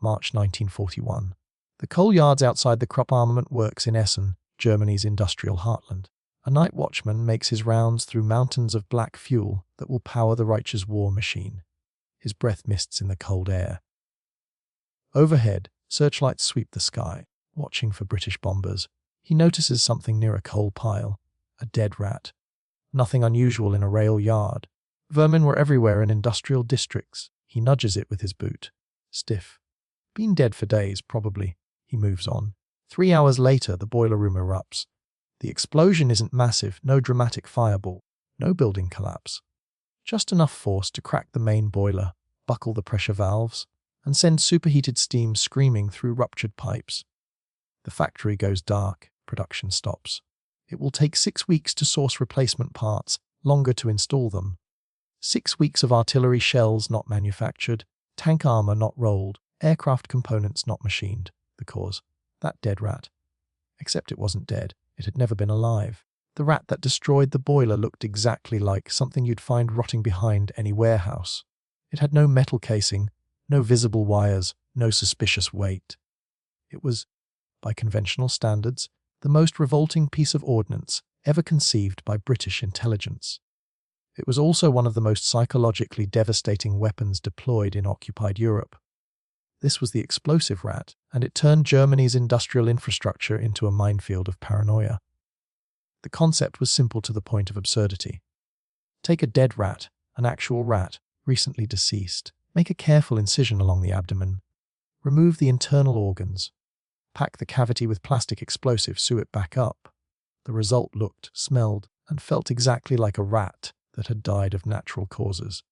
March 1941. The coal yards outside the Krupp armament works in Essen, Germany's industrial heartland. A night watchman makes his rounds through mountains of black fuel that will power the Reich's war machine. His breath mists in the cold air. Overhead, searchlights sweep the sky, watching for British bombers. He notices something near a coal pile, a dead rat. Nothing unusual in a rail yard. Vermin were everywhere in industrial districts. He nudges it with his boot. Stiff. Been dead for days, probably. He moves on. 3 hours later, the boiler room erupts. The explosion isn't massive, no dramatic fireball, no building collapse. Just enough force to crack the main boiler, buckle the pressure valves, and send superheated steam screaming through ruptured pipes. The factory goes dark, production stops. It will take 6 weeks to source replacement parts, longer to install them. 6 weeks of artillery shells not manufactured, tank armor not rolled, aircraft components not machined. The cause? That dead rat. Except it wasn't dead. It had never been alive. The rat that destroyed the boiler looked exactly like something you'd find rotting behind any warehouse. It had no metal casing, no visible wires, no suspicious weight. It was, by conventional standards, the most revolting piece of ordnance ever conceived by British intelligence. It was also one of the most psychologically devastating weapons deployed in occupied Europe. This was the explosive rat, and it turned Germany's industrial infrastructure into a minefield of paranoia. The concept was simple to the point of absurdity. Take a dead rat, an actual rat, recently deceased. Make a careful incision along the abdomen. Remove the internal organs. Pack the cavity with plastic explosive, sew it back up. The result looked, smelled, and felt exactly like a rat that had died of natural causes.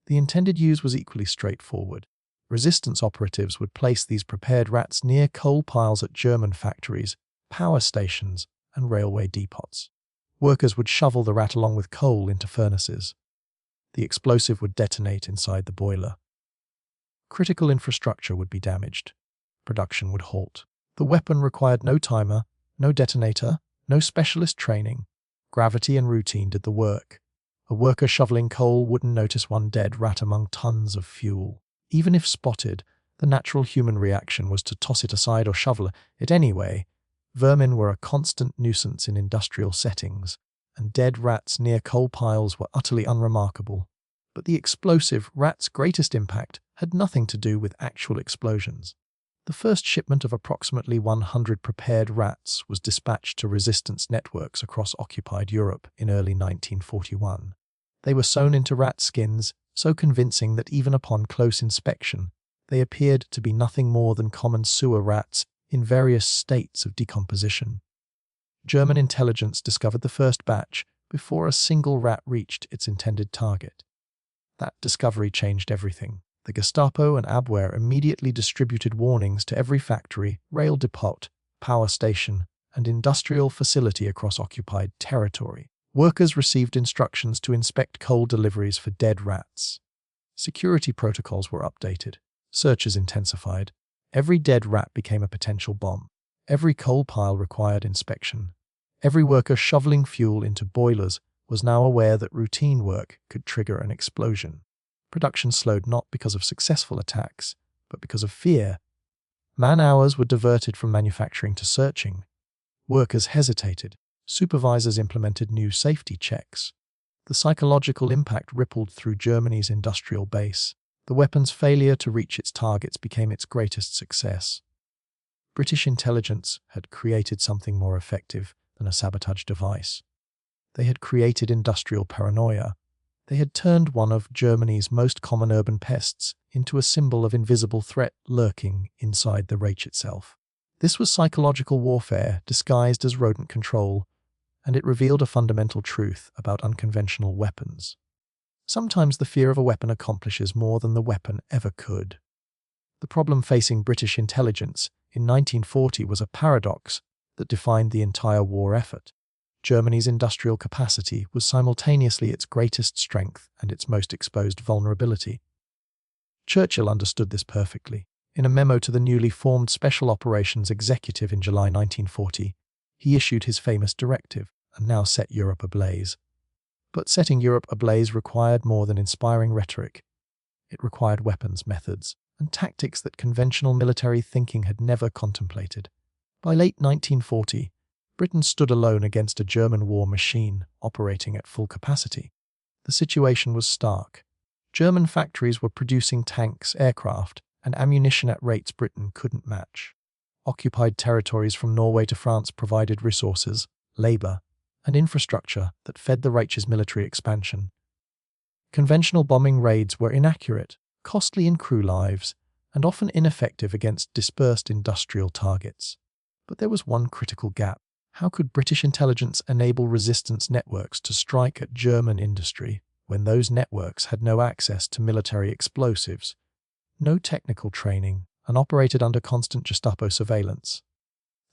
The intended use was equally straightforward. Resistance operatives would place these prepared rats near coal piles at German factories, power stations, and railway depots. Workers would shovel the rat along with coal into furnaces. The explosive would detonate inside the boiler. Critical infrastructure would be damaged. Production would halt. The weapon required no timer, no detonator, no specialist training. Gravity and routine did the work. A worker shoveling coal wouldn't notice one dead rat among tons of fuel. Even if spotted, the natural human reaction was to toss it aside or shovel it anyway. Vermin were a constant nuisance in industrial settings, and dead rats near coal piles were utterly unremarkable. But the explosive rat's greatest impact had nothing to do with actual explosions. The first shipment of approximately 100 prepared rats was dispatched to resistance networks across occupied Europe in early 1941. They were sewn into rat skins, so convincing that even upon close inspection, they appeared to be nothing more than common sewer rats in various states of decomposition. German intelligence discovered the first batch before a single rat reached its intended target. That discovery changed everything. The Gestapo and Abwehr immediately distributed warnings to every factory, rail depot, power station, and industrial facility across occupied territory. Workers received instructions to inspect coal deliveries for dead rats. Security protocols were updated. Searches intensified. Every dead rat became a potential bomb. Every coal pile required inspection. Every worker shoveling fuel into boilers was now aware that routine work could trigger an explosion. Production slowed not because of successful attacks, but because of fear. Man-hours were diverted from manufacturing to searching. Workers hesitated. Supervisors implemented new safety checks. The psychological impact rippled through Germany's industrial base. The weapon's failure to reach its targets became its greatest success. British intelligence had created something more effective than a sabotage device. They had created industrial paranoia. They had turned one of Germany's most common urban pests into a symbol of invisible threat lurking inside the Reich itself. This was psychological warfare disguised as rodent control, and it revealed a fundamental truth about unconventional weapons. Sometimes the fear of a weapon accomplishes more than the weapon ever could. The problem facing British intelligence in 1940 was a paradox that defined the entire war effort. Germany's industrial capacity was simultaneously its greatest strength and its most exposed vulnerability. Churchill understood this perfectly. In a memo to the newly formed Special Operations Executive in July 1940, he issued his famous directive, and now set Europe ablaze. But setting Europe ablaze required more than inspiring rhetoric. It required weapons, methods, and tactics that conventional military thinking had never contemplated. By late 1940, Britain stood alone against a German war machine operating at full capacity. The situation was stark. German factories were producing tanks, aircraft, and ammunition at rates Britain couldn't match. Occupied territories from Norway to France provided resources, labor, and infrastructure that fed the Reich's military expansion. Conventional bombing raids were inaccurate, costly in crew lives, and often ineffective against dispersed industrial targets. But there was one critical gap. How could British intelligence enable resistance networks to strike at German industry when those networks had no access to military explosives, no technical training, and operated under constant Gestapo surveillance?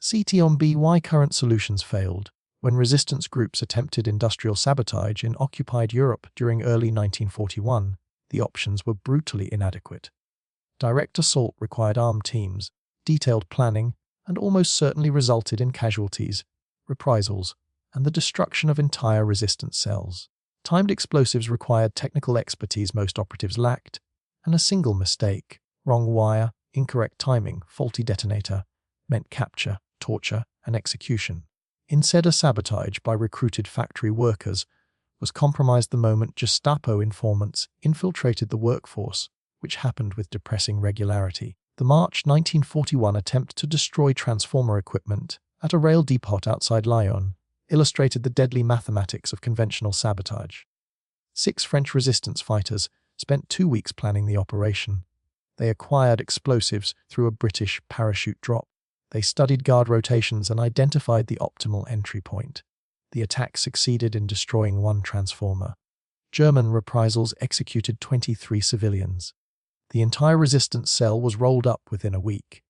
CTOMBY current solutions failed. When resistance groups attempted industrial sabotage in occupied Europe during early 1941, the options were brutally inadequate. Direct assault required armed teams, detailed planning, and almost certainly resulted in casualties, reprisals, and the destruction of entire resistance cells. Timed explosives required technical expertise most operatives lacked, and a single mistake, wrong wire, incorrect timing, faulty detonator, meant capture, torture, and execution. Instead, a sabotage by recruited factory workers was compromised the moment Gestapo informants infiltrated the workforce, which happened with depressing regularity. The March 1941 attempt to destroy transformer equipment at a rail depot outside Lyon illustrated the deadly mathematics of conventional sabotage. 6 French resistance fighters spent 2 weeks planning the operation. They acquired explosives through a British parachute drop. They studied guard rotations and identified the optimal entry point. The attack succeeded in destroying 1 transformer. German reprisals executed 23 civilians. The entire resistance cell was rolled up within a week.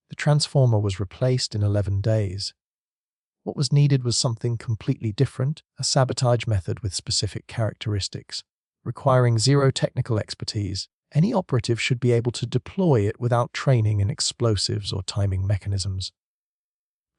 The transformer was replaced in 11 days. What was needed was something completely different, a sabotage method with specific characteristics, requiring zero technical expertise. Any operative should be able to deploy it without training in explosives or timing mechanisms,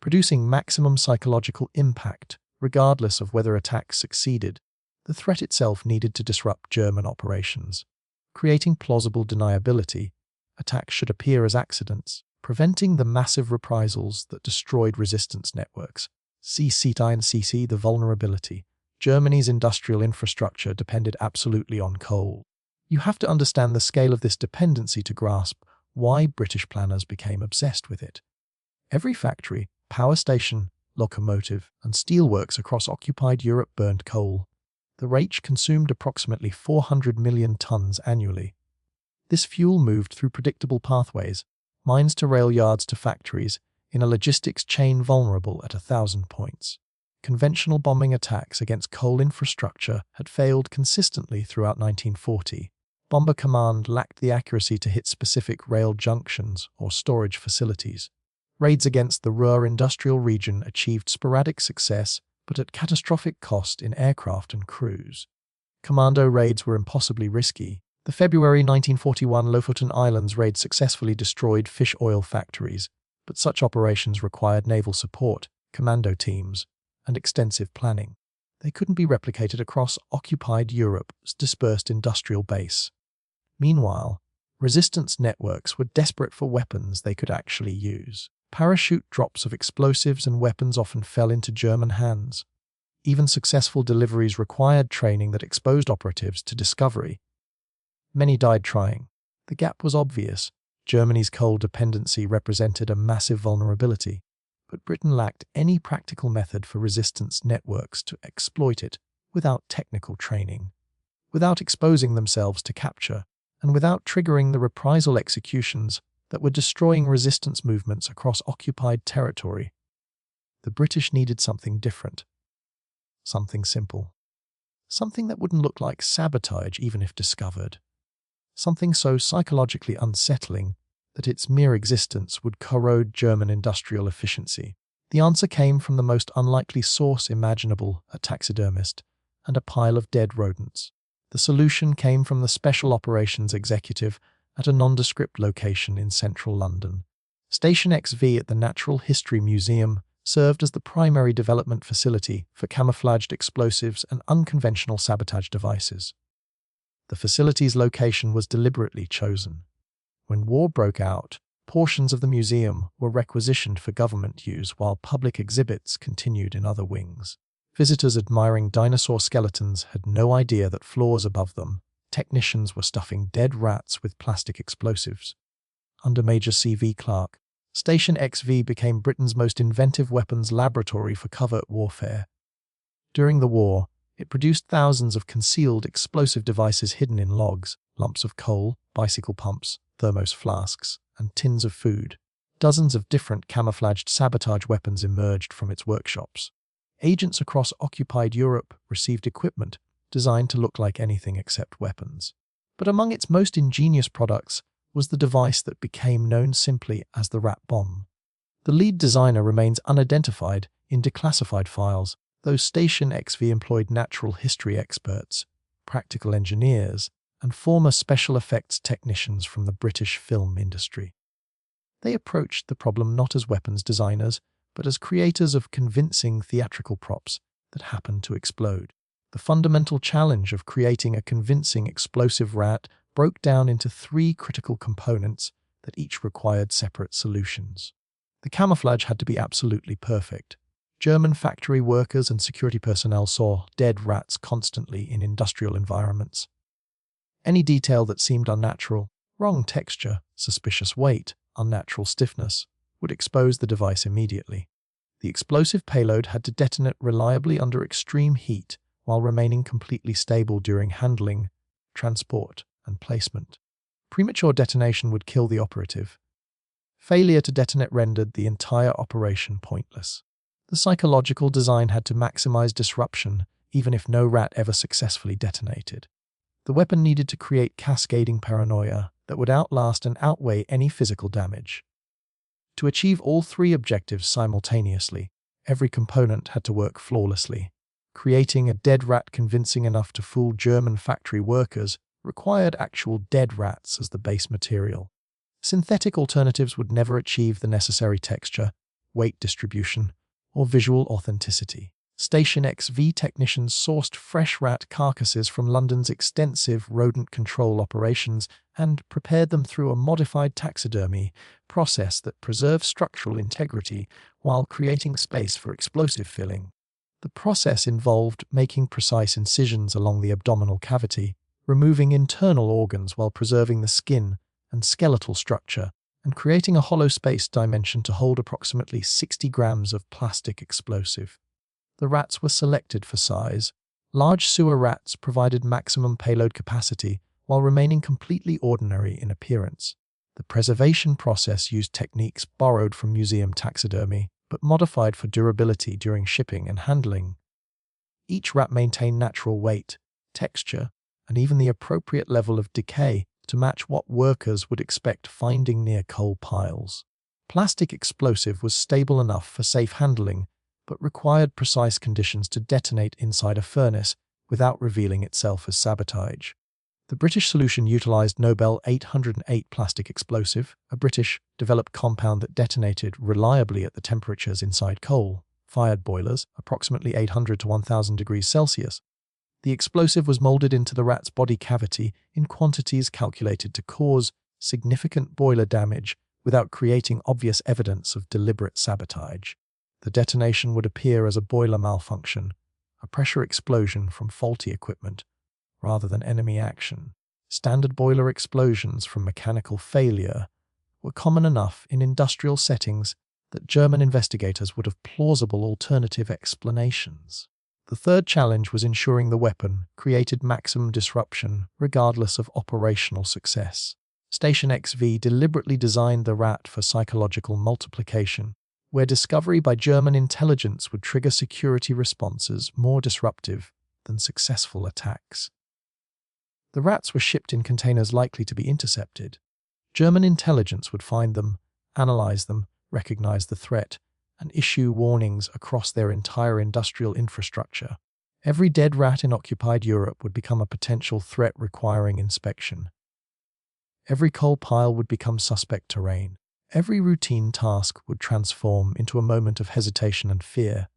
producing maximum psychological impact, regardless of whether attacks succeeded. The threat itself needed to disrupt German operations. Creating plausible deniability, attacks should appear as accidents, preventing the massive reprisals that destroyed resistance networks. CC the vulnerability. Germany's industrial infrastructure depended absolutely on coal. You have to understand the scale of this dependency to grasp why British planners became obsessed with it. Every factory, power station, locomotive, and steelworks across occupied Europe burned coal. The Reich consumed approximately 400 million tons annually. This fuel moved through predictable pathways, mines to rail yards to factories, in a logistics chain vulnerable at 1,000 points. Conventional bombing attacks against coal infrastructure had failed consistently throughout 1940. Bomber Command lacked the accuracy to hit specific rail junctions or storage facilities. Raids against the Ruhr industrial region achieved sporadic success, but at catastrophic cost in aircraft and crews. Commando raids were impossibly risky. The February 1941 Lofoten Islands raid successfully destroyed fish oil factories, but such operations required naval support, commando teams, and extensive planning. They couldn't be replicated across occupied Europe's dispersed industrial base. Meanwhile, resistance networks were desperate for weapons they could actually use. Parachute drops of explosives and weapons often fell into German hands. Even successful deliveries required training that exposed operatives to discovery. Many died trying. The gap was obvious. Germany's coal dependency represented a massive vulnerability, but Britain lacked any practical method for resistance networks to exploit it without technical training, without exposing themselves to capture, and without triggering the reprisal executions that were destroying resistance movements across occupied territory. The British needed something different, something simple, something that wouldn't look like sabotage even if discovered, something so psychologically unsettling that its mere existence would corrode German industrial efficiency. The answer came from the most unlikely source imaginable, a taxidermist, and a pile of dead rodents. The solution came from the Special Operations Executive at a nondescript location in central London. Station XV at the Natural History Museum served as the primary development facility for camouflaged explosives and unconventional sabotage devices. The facility's location was deliberately chosen. When war broke out, portions of the museum were requisitioned for government use while public exhibits continued in other wings. Visitors admiring dinosaur skeletons had no idea that floors above them, technicians were stuffing dead rats with plastic explosives. Under Major C.V. Clark, Station XV became Britain's most inventive weapons laboratory for covert warfare. During the war, it produced thousands of concealed explosive devices hidden in logs, lumps of coal, bicycle pumps, thermos flasks, and tins of food. Dozens of different camouflaged sabotage weapons emerged from its workshops. Agents across occupied Europe received equipment designed to look like anything except weapons. But among its most ingenious products was the device that became known simply as the rat bomb. The lead designer remains unidentified in declassified files, though Station XV employed natural history experts, practical engineers, and former special effects technicians from the British film industry. They approached the problem not as weapons designers, but as creators of convincing theatrical props that happened to explode. The fundamental challenge of creating a convincing explosive rat broke down into three critical components that each required separate solutions. The camouflage had to be absolutely perfect. German factory workers and security personnel saw dead rats constantly in industrial environments. Any detail that seemed unnatural, wrong texture, suspicious weight, unnatural stiffness, would expose the device immediately. The explosive payload had to detonate reliably under extreme heat while remaining completely stable during handling, transport, and placement. Premature detonation would kill the operative. Failure to detonate rendered the entire operation pointless. The psychological design had to maximize disruption, even if no rat ever successfully detonated. The weapon needed to create cascading paranoia that would outlast and outweigh any physical damage. To achieve all three objectives simultaneously, every component had to work flawlessly. Creating a dead rat convincing enough to fool German factory workers required actual dead rats as the base material. Synthetic alternatives would never achieve the necessary texture, weight distribution, or visual authenticity. Station XV technicians sourced fresh rat carcasses from London's extensive rodent control operations and prepared them through a modified taxidermy process that preserved structural integrity while creating space for explosive filling. The process involved making precise incisions along the abdominal cavity, removing internal organs while preserving the skin and skeletal structure, and creating a hollow space dimension to hold approximately 60 grams of plastic explosive. The rats were selected for size. Large sewer rats provided maximum payload capacity while remaining completely ordinary in appearance. The preservation process used techniques borrowed from museum taxidermy, but modified for durability during shipping and handling. Each rat maintained natural weight, texture, and even the appropriate level of decay to match what workers would expect finding near coal piles. Plastic explosive was stable enough for safe handling, but required precise conditions to detonate inside a furnace without revealing itself as sabotage. The British solution utilized Nobel 808 plastic explosive, a British-developed compound that detonated reliably at the temperatures inside coal-fired boilers, approximately 800 to 1000 degrees Celsius. The explosive was molded into the rat's body cavity in quantities calculated to cause significant boiler damage without creating obvious evidence of deliberate sabotage. The detonation would appear as a boiler malfunction, a pressure explosion from faulty equipment, rather than enemy action. Standard boiler explosions from mechanical failure were common enough in industrial settings that German investigators would have plausible alternative explanations. The third challenge was ensuring the weapon created maximum disruption regardless of operational success. Station XV deliberately designed the rat for psychological multiplication, where discovery by German intelligence would trigger security responses more disruptive than successful attacks. The rats were shipped in containers likely to be intercepted. German intelligence would find them, analyze them, recognize the threat, and issue warnings across their entire industrial infrastructure. Every dead rat in occupied Europe would become a potential threat requiring inspection. Every coal pile would become suspect terrain. Every routine task would transform into a moment of hesitation and fear.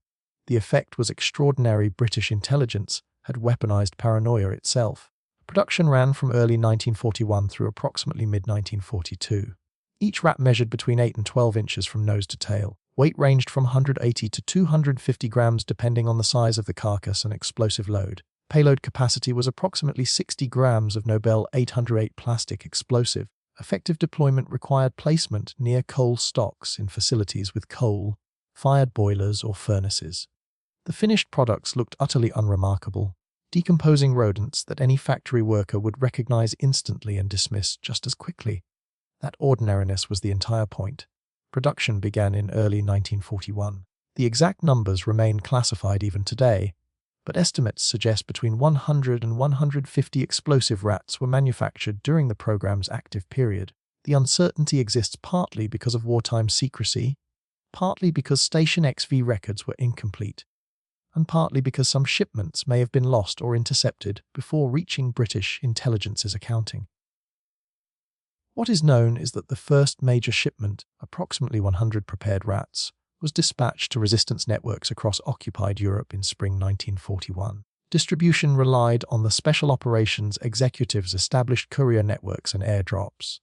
The effect was extraordinary. British intelligence had weaponized paranoia itself. Production ran from early 1941 through approximately mid-1942. Each rat measured between 8 and 12 inches from nose to tail. Weight ranged from 180 to 250 grams depending on the size of the carcass and explosive load. Payload capacity was approximately 60 grams of Nobel 808 plastic explosive. Effective deployment required placement near coal stocks in facilities with coal-fired boilers or furnaces. The finished products looked utterly unremarkable, decomposing rodents that any factory worker would recognize instantly and dismiss just as quickly. That ordinariness was the entire point. Production began in early 1941. The exact numbers remain classified even today, but estimates suggest between 100 and 150 explosive rats were manufactured during the program's active period. The uncertainty exists partly because of wartime secrecy, partly because Station XV records were incomplete, and partly because some shipments may have been lost or intercepted before reaching British intelligence's accounting. What is known is that the first major shipment, approximately 100 prepared rats, was dispatched to resistance networks across occupied Europe in spring 1941. Distribution relied on the Special Operations Executive's established courier networks and airdrops.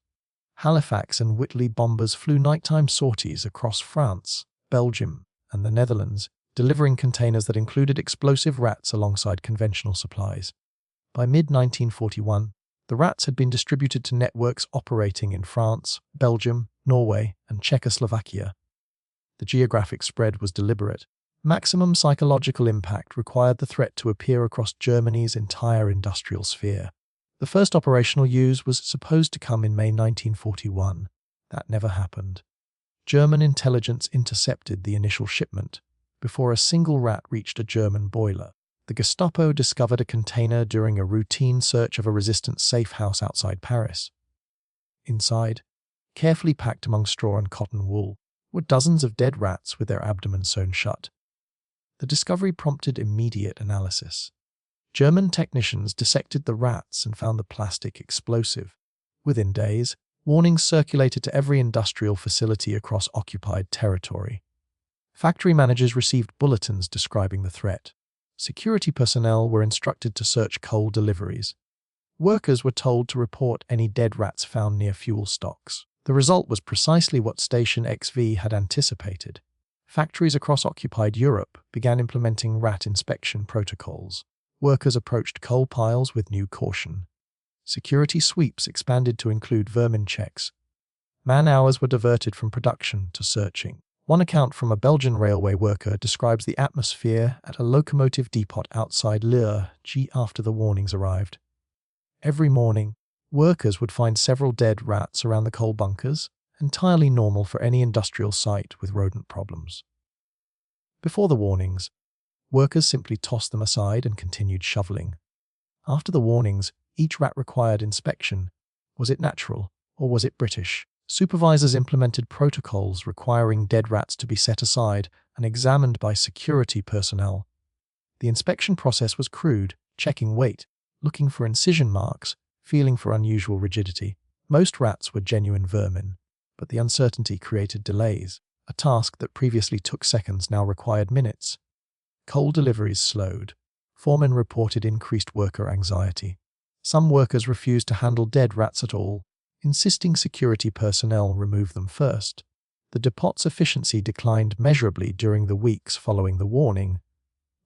Halifax and Whitley bombers flew nighttime sorties across France, Belgium, and the Netherlands, delivering containers that included explosive rats alongside conventional supplies. By mid-1941, the rats had been distributed to networks operating in France, Belgium, Norway, and Czechoslovakia. The geographic spread was deliberate. Maximum psychological impact required the threat to appear across Germany's entire industrial sphere. The first operational use was supposed to come in May 1941. That never happened. German intelligence intercepted the initial shipment before a single rat reached a German boiler. The Gestapo discovered a container during a routine search of a resistance safe house outside Paris. Inside, carefully packed among straw and cotton wool, were dozens of dead rats with their abdomens sewn shut. The discovery prompted immediate analysis. German technicians dissected the rats and found the plastic explosive. Within days, warnings circulated to every industrial facility across occupied territory. Factory managers received bulletins describing the threat. Security personnel were instructed to search coal deliveries. Workers were told to report any dead rats found near fuel stocks. The result was precisely what Station XV had anticipated. Factories across occupied Europe began implementing rat inspection protocols. Workers approached coal piles with new caution. Security sweeps expanded to include vermin checks. Man-hours were diverted from production to searching. One account from a Belgian railway worker describes the atmosphere at a locomotive depot outside Liège after the warnings arrived. Every morning, workers would find several dead rats around the coal bunkers, entirely normal for any industrial site with rodent problems. Before the warnings, workers simply tossed them aside and continued shoveling. After the warnings, each rat required inspection. Was it natural, or was it British? Supervisors implemented protocols requiring dead rats to be set aside and examined by security personnel. The inspection process was crude, checking weight, looking for incision marks, feeling for unusual rigidity. Most rats were genuine vermin, but the uncertainty created delays. A task that previously took seconds now required minutes. Coal deliveries slowed. Foremen reported increased worker anxiety. Some workers refused to handle dead rats at all, insisting security personnel remove them first. The depot's efficiency declined measurably during the weeks following the warning,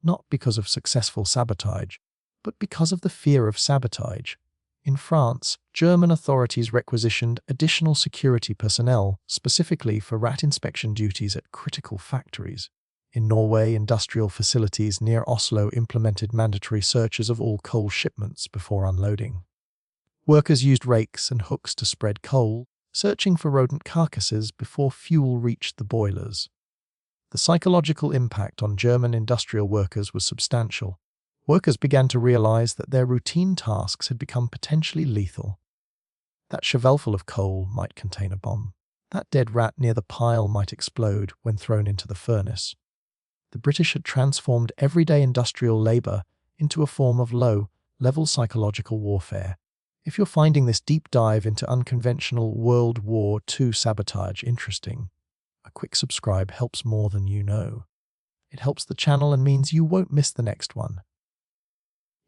not because of successful sabotage, but because of the fear of sabotage. In France, German authorities requisitioned additional security personnel specifically for rat inspection duties at critical factories. In Norway, industrial facilities near Oslo implemented mandatory searches of all coal shipments before unloading. Workers used rakes and hooks to spread coal, searching for rodent carcasses before fuel reached the boilers. The psychological impact on German industrial workers was substantial. Workers began to realize that their routine tasks had become potentially lethal. That shovelful of coal might contain a bomb. That dead rat near the pile might explode when thrown into the furnace. The British had transformed everyday industrial labor into a form of low-level psychological warfare. If you're finding this deep dive into unconventional World War II sabotage interesting, a quick subscribe helps more than you know. It helps the channel and means you won't miss the next one.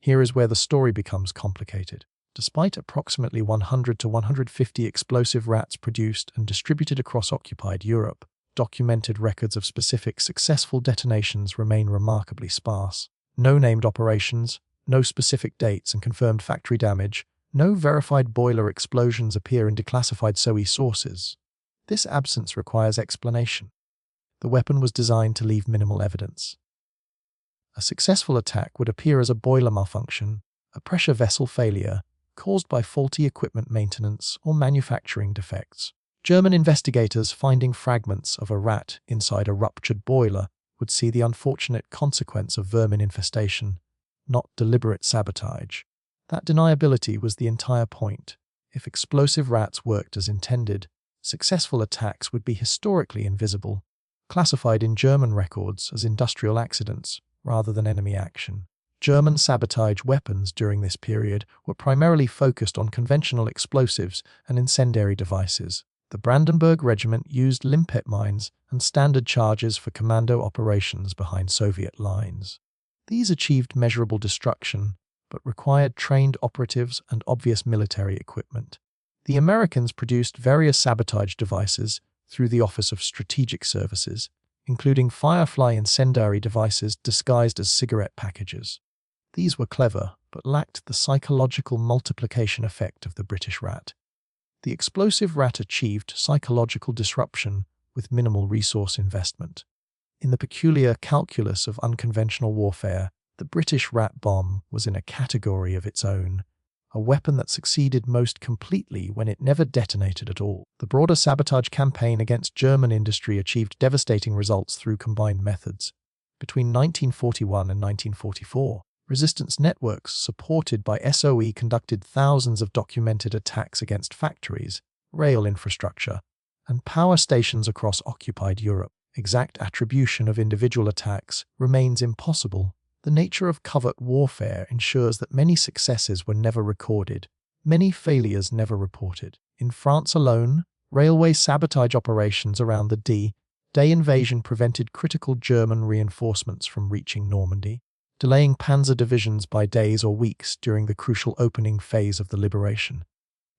Here is where the story becomes complicated. Despite approximately 100 to 150 explosive rats produced and distributed across occupied Europe, documented records of specific successful detonations remain remarkably sparse. No named operations, no specific dates and confirmed factory damage, no verified boiler explosions appear in declassified SOE sources. This absence requires explanation. The weapon was designed to leave minimal evidence. A successful attack would appear as a boiler malfunction, a pressure vessel failure, caused by faulty equipment maintenance or manufacturing defects. German investigators finding fragments of a rat inside a ruptured boiler would see the unfortunate consequence of vermin infestation, not deliberate sabotage. That deniability was the entire point. If explosive rats worked as intended, successful attacks would be historically invisible, classified in German records as industrial accidents rather than enemy action. German sabotage weapons during this period were primarily focused on conventional explosives and incendiary devices. The Brandenburg Regiment used limpet mines and standard charges for commando operations behind Soviet lines. These achieved measurable destruction, but required trained operatives and obvious military equipment. The Americans produced various sabotage devices through the Office of Strategic Services, including Firefly incendiary devices disguised as cigarette packages. These were clever, but lacked the psychological multiplication effect of the British rat. The explosive rat achieved psychological disruption with minimal resource investment. In the peculiar calculus of unconventional warfare, the British rat bomb was in a category of its own, a weapon that succeeded most completely when it never detonated at all. The broader sabotage campaign against German industry achieved devastating results through combined methods. Between 1941 and 1944, resistance networks supported by SOE conducted thousands of documented attacks against factories, rail infrastructure, and power stations across occupied Europe. Exact attribution of individual attacks remains impossible. The nature of covert warfare ensures that many successes were never recorded, many failures never reported. In France alone, railway sabotage operations around the D-Day invasion prevented critical German reinforcements from reaching Normandy, delaying panzer divisions by days or weeks during the crucial opening phase of the liberation.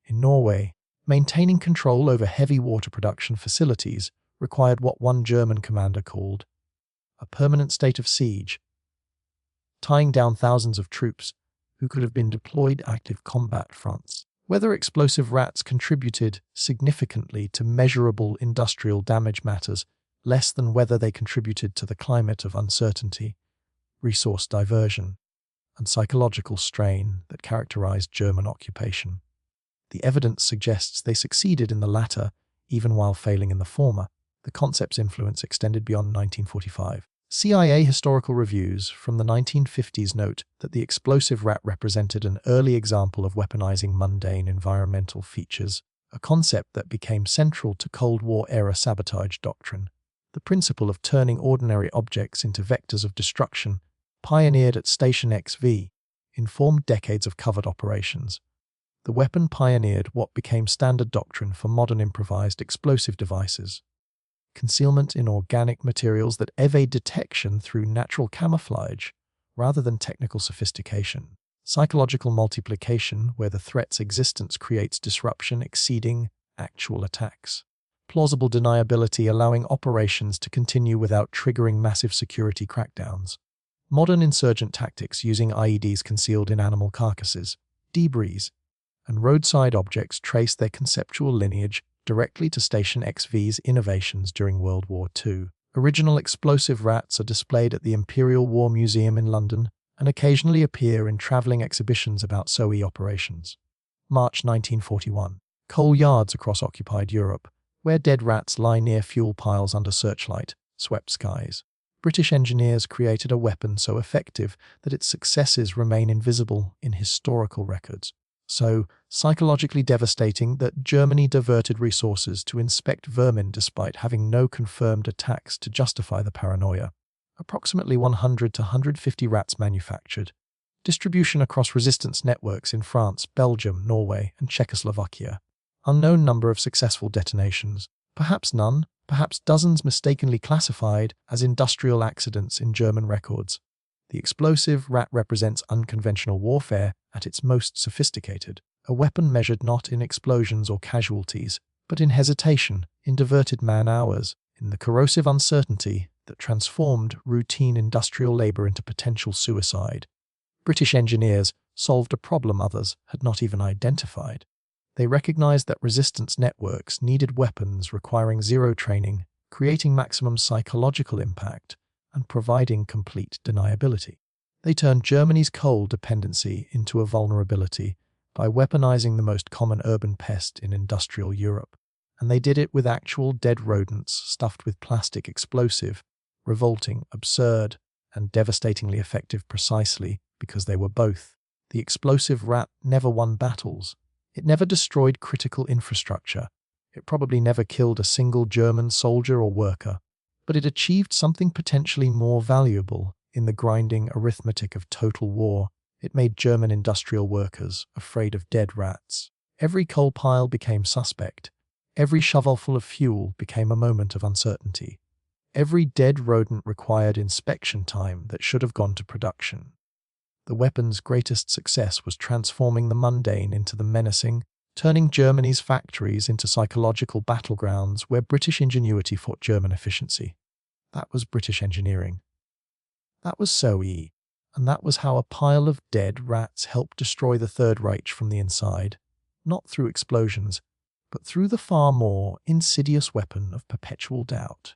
In Norway, maintaining control over heavy water production facilities required what one German commander called a permanent state of siege, tying down thousands of troops who could have been deployed active combat fronts. Whether explosive rats contributed significantly to measurable industrial damage matters less than whether they contributed to the climate of uncertainty, resource diversion, and psychological strain that characterized German occupation. The evidence suggests they succeeded in the latter, even while failing in the former. The concept's influence extended beyond 1945. CIA historical reviews from the 1950s note that the explosive rat represented an early example of weaponizing mundane environmental features, a concept that became central to Cold War-era sabotage doctrine. The principle of turning ordinary objects into vectors of destruction, pioneered at Station XV, informed decades of covert operations. The weapon pioneered what became standard doctrine for modern improvised explosive devices. Concealment in organic materials that evade detection through natural camouflage, rather than technical sophistication. Psychological multiplication, where the threat's existence creates disruption exceeding actual attacks. Plausible deniability, allowing operations to continue without triggering massive security crackdowns. Modern insurgent tactics using IEDs concealed in animal carcasses, debris, and roadside objects trace their conceptual lineage directly to Station XV's innovations during World War II. Original explosive rats are displayed at the Imperial War Museum in London and occasionally appear in travelling exhibitions about SOE operations. March 1941. Coal yards across occupied Europe, where dead rats lie near fuel piles under searchlight, swept skies. British engineers created a weapon so effective that its successes remain invisible in historical records. So psychologically devastating that Germany diverted resources to inspect vermin despite having no confirmed attacks to justify the paranoia. Approximately 100 to 150 rats manufactured. Distribution across resistance networks in France, Belgium, Norway, and Czechoslovakia. Unknown number of successful detonations. Perhaps none, perhaps dozens mistakenly classified as industrial accidents in German records. The explosive rat represents unconventional warfare at its most sophisticated, a weapon measured not in explosions or casualties, but in hesitation, in diverted man-hours, in the corrosive uncertainty that transformed routine industrial labor into potential suicide. British engineers solved a problem others had not even identified. They recognized that resistance networks needed weapons requiring zero training, creating maximum psychological impact, and providing complete deniability. They turned Germany's coal dependency into a vulnerability by weaponizing the most common urban pest in industrial Europe. And they did it with actual dead rodents stuffed with plastic explosive, revolting, absurd, and devastatingly effective precisely because they were both. The explosive rat never won battles. It never destroyed critical infrastructure. It probably never killed a single German soldier or worker. But it achieved something potentially more valuable in the grinding arithmetic of total war. It made German industrial workers afraid of dead rats. Every coal pile became suspect. Every shovelful of fuel became a moment of uncertainty. Every dead rodent required inspection time that should have gone to production. The weapon's greatest success was transforming the mundane into the menacing, turning Germany's factories into psychological battlegrounds where British ingenuity fought German efficiency. That was British engineering. That was WWII, and that was how a pile of dead rats helped destroy the Third Reich from the inside, not through explosions, but through the far more insidious weapon of perpetual doubt.